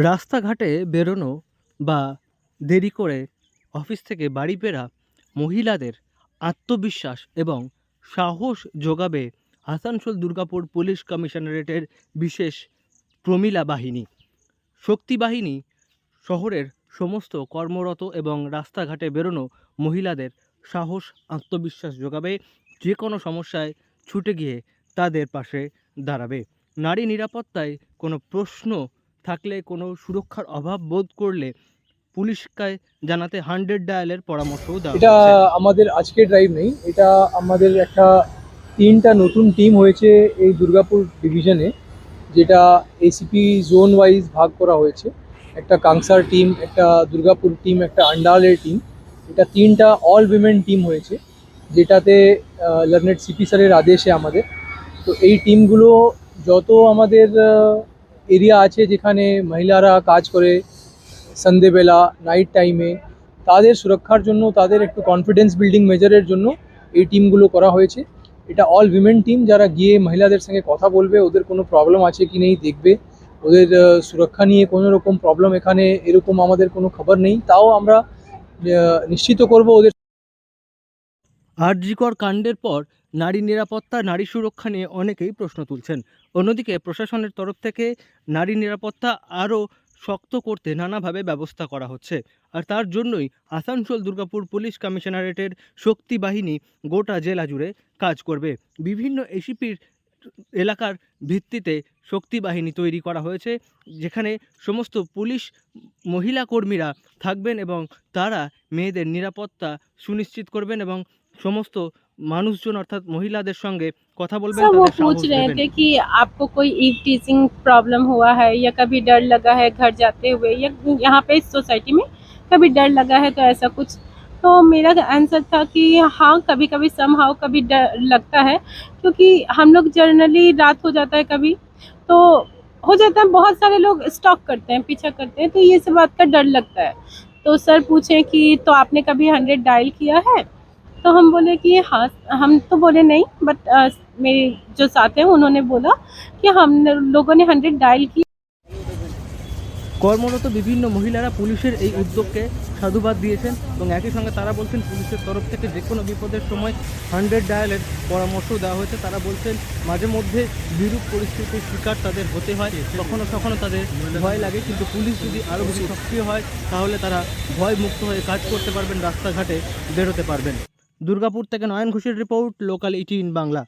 রাস্তাঘাটে বেরোনো বা দেরি করে অফিস থেকে বাড়ি ফেরা মহিলাদের আত্মবিশ্বাস এবং সাহস যোগাবে আসানসোল দুর্গাপুর পুলিশ কমিশনারেটের বিশেষ প্রমিলা বাহিনী। শক্তি বাহিনী শহরের সমস্ত কর্মরত এবং রাস্তাঘাটে বেরোনো মহিলাদের সাহস আত্মবিশ্বাস যোগাবে, যে কোনো সমস্যায় ছুটে গিয়ে তাদের পাশে দাঁড়াবে। নারী নিরাপত্তায় কোনো প্রশ্ন থাকলে, কোনো সুরক্ষার অভাব বোধ করলে পুলিশকে জানাতে 100 ডায়ালের পরামর্শও দেওয়া এটা হয়েছে। আমাদের আজকে ড্রাইভ নেই, এটা আমাদের একটা তিনটা নতুন টিম হয়েছে এই দুর্গাপুর ডিভিশনে, যেটা এসিপি জোন ওয়াইজ ভাগ করা হয়েছে। একটা কাংসার টিম, একটা দুর্গাপুর টিম, একটা আন্ডালের টিম। এটা তিনটা অল উইমেন টিম হয়েছে, যেটাতে লার্নেড সিপি স্যারের আদেশে আমাদের। তো এই টিমগুলো যত আমাদের এরিয়া আছে যেখানে মহিলারা কাজ করে সন্ধেবেলা, নাইট টাইমে, তাদের সুরক্ষার জন্য, তাদের একটু কনফিডেন্স বিল্ডিং মেজারের জন্য এই টিমগুলো করা হয়েছে। এটা অল উইমেন টিম, যারা গিয়ে মহিলাদের সঙ্গে কথা বলবে, ওদের কোনো প্রবলেম আছে কি নেই দেখবে, ওদের সুরক্ষা নিয়ে কোনো রকম প্রবলেম এখানে এরকম আমাদের কোনো খবর নেই, তাও আমরা নিশ্চিত করব ওদের। আরজিকর কাণ্ডের পর নারী নিরাপত্তা, নারী সুরক্ষা নিয়ে অনেকেই প্রশ্ন তুলছেন। অন্যদিকে প্রশাসনের তরফ থেকে নারী নিরাপত্তা আরও শক্ত করতে নানাভাবে ব্যবস্থা করা হচ্ছে। আর তার জন্যই আসানসোল দুর্গাপুর পুলিশ কমিশনারেটের শক্তি বাহিনী গোটা জেলা জুড়ে কাজ করবে। বিভিন্ন এসিপির এলাকার ভিত্তিতে শক্তি বাহিনী তৈরি করা হয়েছে, যেখানে সমস্ত পুলিশ মহিলা কর্মীরা থাকবেন এবং তারা মেয়েদের নিরাপত্তা সুনিশ্চিত করবেন এবং সমস্ত মানুষজন অর্থাৎ মহিলাদের সঙ্গে কথা বলবেন, सर वो তাদের पूछ সাহস रहे দেবেন। थे कि आपको कोई ईव टीजिंग प्रॉब्लम हुआ है या कभी डर लगा है घर जाते हुए, या यहाँ पे इस सोसाइटी में कभी डर लगा है, तो ऐसा कुछ। तो मेरा आंसर था कि हाँ, कभी कभी समहाउ कभी डर लगता है, क्योंकि हम लोग जनरली रात हो जाता है कभी, तो हो जाता है, बहुत सारे लोग स्टॉक करते हैं, पीछा करते हैं, तो ये सब बात का डर लगता है। तो सर पूछे कि तो आपने कभी 100 डायल किया है? तो हम बोले कि हाँ। हम तो बोले नहीं, बट मेरे जो साथ हैं उन्होंने बोला कि हम लोगों ने 100 डायल की। কর্মরত বিভিন্ন মহিলারা পুলিশের এই উদ্যোগকে সাধুবাদ দিয়েছেন এবং একই সঙ্গে তারা বলছেন পুলিশের তরফ থেকে যে কোনো বিপদের সময় 100 ডায়ালের পরামর্শও দেওয়া হয়েছে। তারা বলছেন মাঝে মধ্যে বিরূপ পরিস্থিতির শিকার তাদের হতে হয়, কখনো তাদের ভয় লাগে, কিন্তু পুলিশ যদি আরও বেশি সক্রিয় হয় তাহলে তারা ভয় মুক্ত হয়ে কাজ করতে পারবেন, রাস্তাঘাটে বেরোতে পারবেন। দুর্গাপুর থেকে নয়ন ঘোষের রিপোর্ট, লোকাল 18 বাংলা।